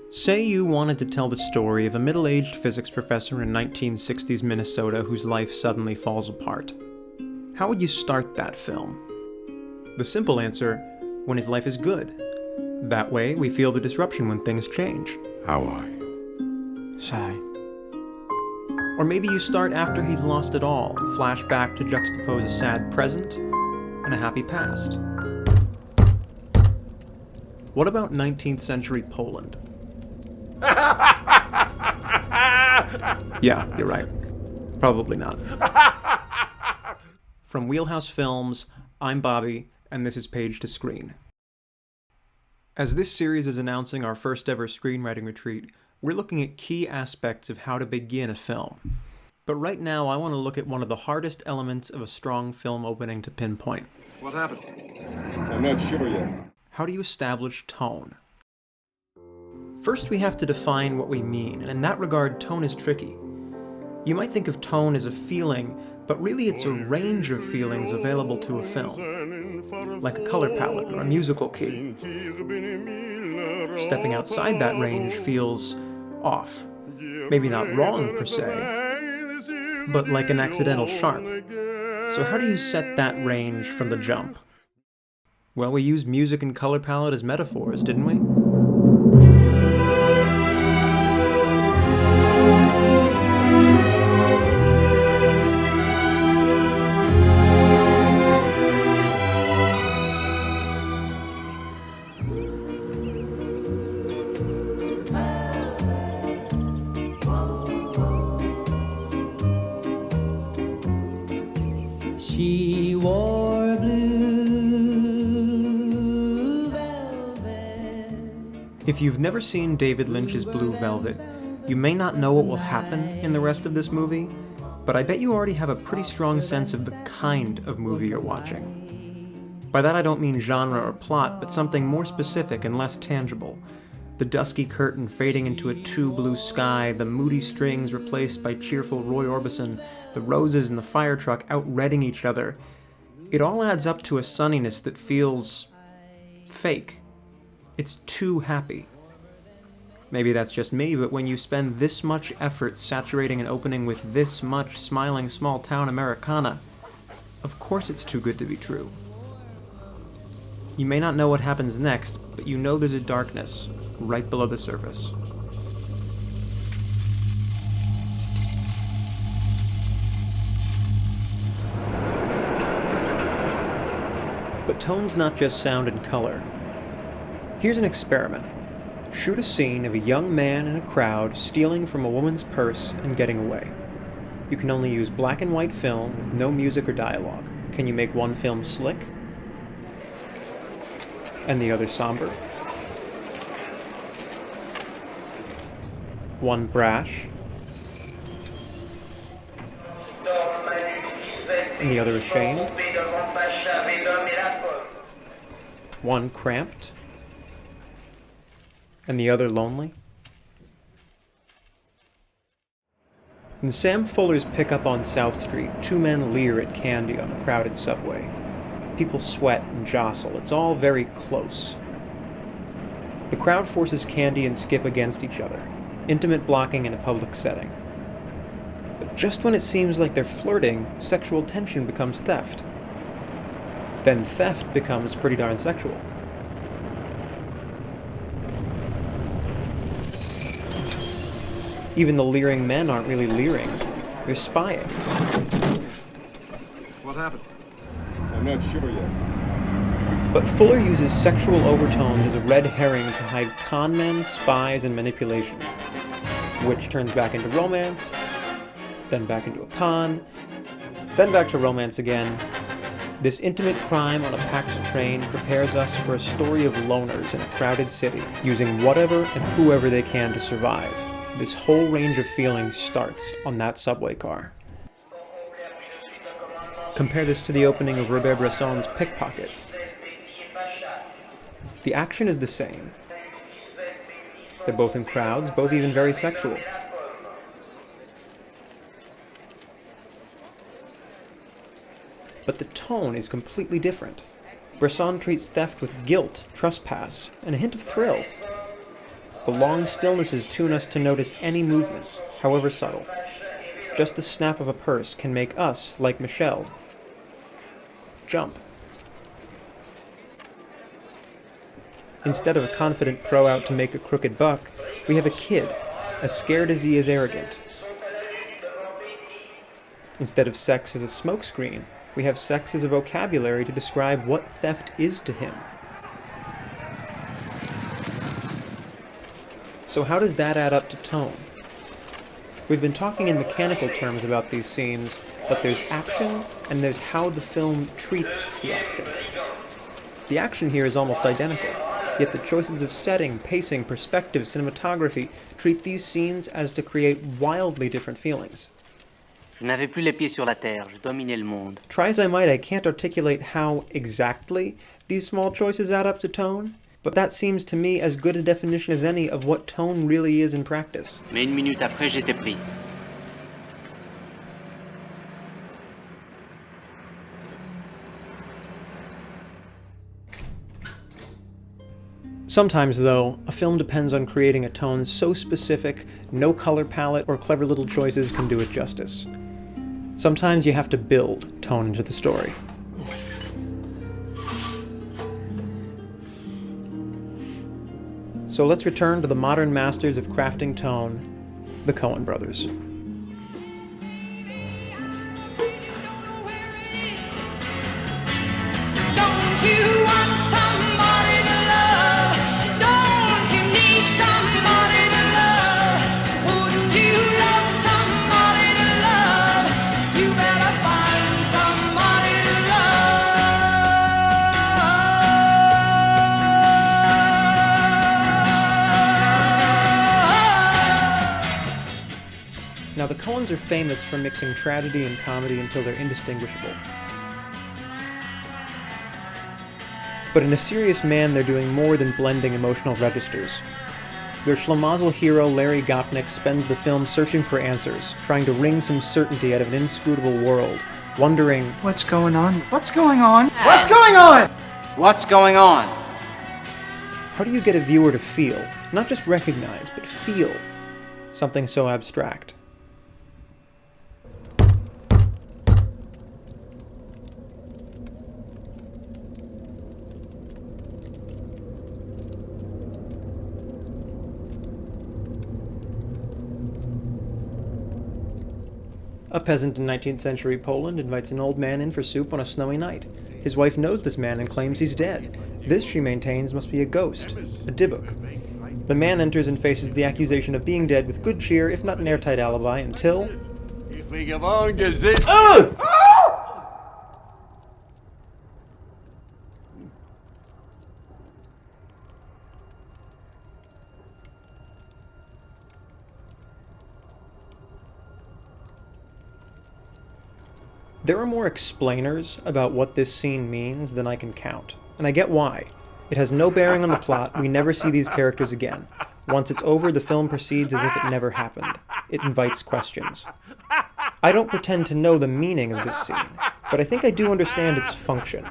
Say you wanted to tell the story of a middle-aged physics professor in 1960s Minnesota whose life suddenly falls apart. How would you start that film? The simple answer, when his life is good. That way, we feel the disruption when things change. How are you? Shy. Or maybe you start after he's lost it all, flash back to juxtapose a sad present and a happy past. What about 19th century Poland? Yeah, you're right. Probably not. From Wheelhouse Films, I'm Bobby, and this is Page to Screen. As this series is announcing our first ever screenwriting retreat, we're looking at key aspects of how to begin a film. But right now, I want to look at one of the hardest elements of a strong film opening to pinpoint. What happened? I'm not sure yet. How do you establish tone? First, we have to define what we mean, and in that regard, tone is tricky. You might think of tone as a feeling, but really it's a range of feelings available to a film, like a color palette or a musical key. Stepping outside that range feels off. Maybe not wrong per se, but like an accidental sharp. So how do you set that range from the jump? Well, we used music and color palette as metaphors, didn't we? She wore blue velvet. If you've never seen David Lynch's Blue Velvet, you may not know what will happen in the rest of this movie, but I bet you already have a pretty strong sense of the kind of movie you're watching. By that I don't mean genre or plot, but something more specific and less tangible. The dusky curtain fading into a too blue sky, the moody strings replaced by cheerful Roy Orbison, the roses in the fire truck outredding each other. It all adds up to a sunniness that feels fake. It's too happy. Maybe that's just me, but when you spend this much effort saturating an opening with this much smiling small-town Americana, of course it's too good to be true. You may not know what happens next, but you know there's a darkness right below the surface. But tone's not just sound and color. Here's an experiment. Shoot a scene of a young man in a crowd stealing from a woman's purse and getting away. You can only use black and white film with no music or dialogue. Can you make one film slick and the other somber? One brash and the other ashamed? One cramped and the other lonely? In Sam Fuller's Pickup on South Street, two men leer at Candy on a crowded subway. People sweat and jostle. It's all very close. The crowd forces Candy and Skip against each other. Intimate blocking in a public setting. But just when it seems like they're flirting, sexual tension becomes theft. Then theft becomes pretty darn sexual. Even the leering men aren't really leering. They're spying. What happened? I'm not sure yet. But Fuller uses sexual overtones as a red herring to hide con men, spies, and manipulation, which turns back into romance, then back into a con, then back to romance again. This intimate crime on a packed train prepares us for a story of loners in a crowded city, using whatever and whoever they can to survive. This whole range of feelings starts on that subway car. Compare this to the opening of Robert Bresson's Pickpocket. The action is the same. They're both in crowds, both even very sexual. But the tone is completely different. Bresson treats theft with guilt, trespass, and a hint of thrill. The long stillnesses tune us to notice any movement, however subtle. Just the snap of a purse can make us, like Michelle, jump. Instead of a confident pro out to make a crooked buck, we have a kid, as scared as he is arrogant. Instead of sex as a smokescreen, we have sex as a vocabulary to describe what theft is to him. So how does that add up to tone? We've been talking in mechanical terms about these scenes, but there's action, and there's how the film treats the action. The action here is almost identical, yet the choices of setting, pacing, perspective, cinematography treat these scenes as to create wildly different feelings. Je n'avais plus les pieds sur la terre, je dominais le monde. Try as I might, I can't articulate how, exactly, these small choices add up to tone, but that seems to me as good a definition as any of what tone really is in practice. Mais une minute après, j'étais pris. Sometimes, though, a film depends on creating a tone so specific, no color palette or clever little choices can do it justice. Sometimes you have to build tone into the story. So let's return to the modern masters of crafting tone, the Coen brothers. Don't you want somebody to love? Don't you need somebody to love? Wouldn't you love somebody to love? You better find somebody to love. Now, the Coens are famous for mixing tragedy and comedy until they're indistinguishable. But in A Serious Man, they're doing more than blending emotional registers. Their schlemazel hero, Larry Gopnik, spends the film searching for answers, trying to wring some certainty out of an inscrutable world, wondering, What's going on? What's going on? What's going on? What's going on? how do you get a viewer to feel, not just recognize, but feel, something so abstract? A peasant in 19th century Poland invites an old man in for soup on a snowy night. His wife knows this man and claims he's dead. This, she maintains, must be a ghost, a dybbuk. The man enters and faces the accusation of being dead with good cheer, if not an airtight alibi, until... There are more explainers about what this scene means than I can count, and I get why. It has no bearing on the plot, we never see these characters again. Once it's over, the film proceeds as if it never happened. It invites questions. I don't pretend to know the meaning of this scene, but I think I do understand its function.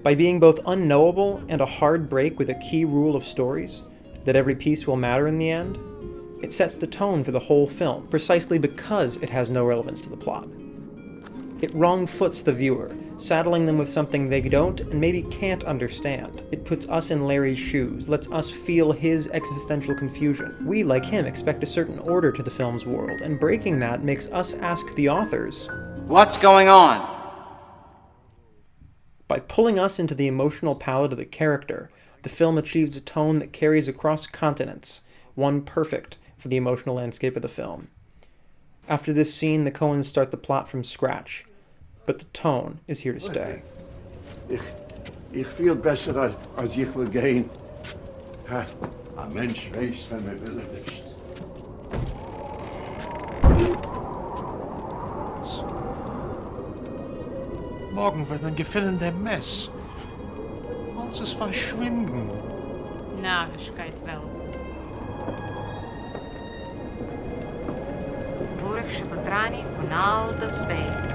By being both unknowable and a hard break with a key rule of stories, that every piece will matter in the end, it sets the tone for the whole film, precisely because it has no relevance to the plot. It wrong-foots the viewer, saddling them with something they don't and maybe can't understand. It puts us in Larry's shoes, lets us feel his existential confusion. We, like him, expect a certain order to the film's world, and breaking that makes us ask the authors, What's going on? By pulling us into the emotional palette of the character, the film achieves a tone that carries across continents, one perfect for the emotional landscape of the film. After this scene, the Coens start the plot from scratch. But the tone is here to stay. Ich feel besser als ich will gehen. Ha, a Mensch weiß, wenn wir willen nicht. Morgen wird ein gefällender Mess. Uns ist verschwinden. Narigheid wel. Burgse potrani Ronaldo Sveeg.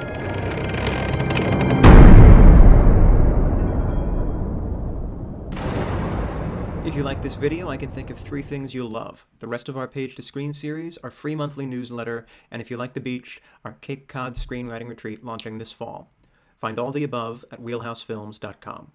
If you like this video, I can think of 3 things you'll love. The rest of our Page to Screen series, our free monthly newsletter, and if you like the beach, our Cape Cod screenwriting retreat launching this fall. Find all the above at wheelhousefilms.com.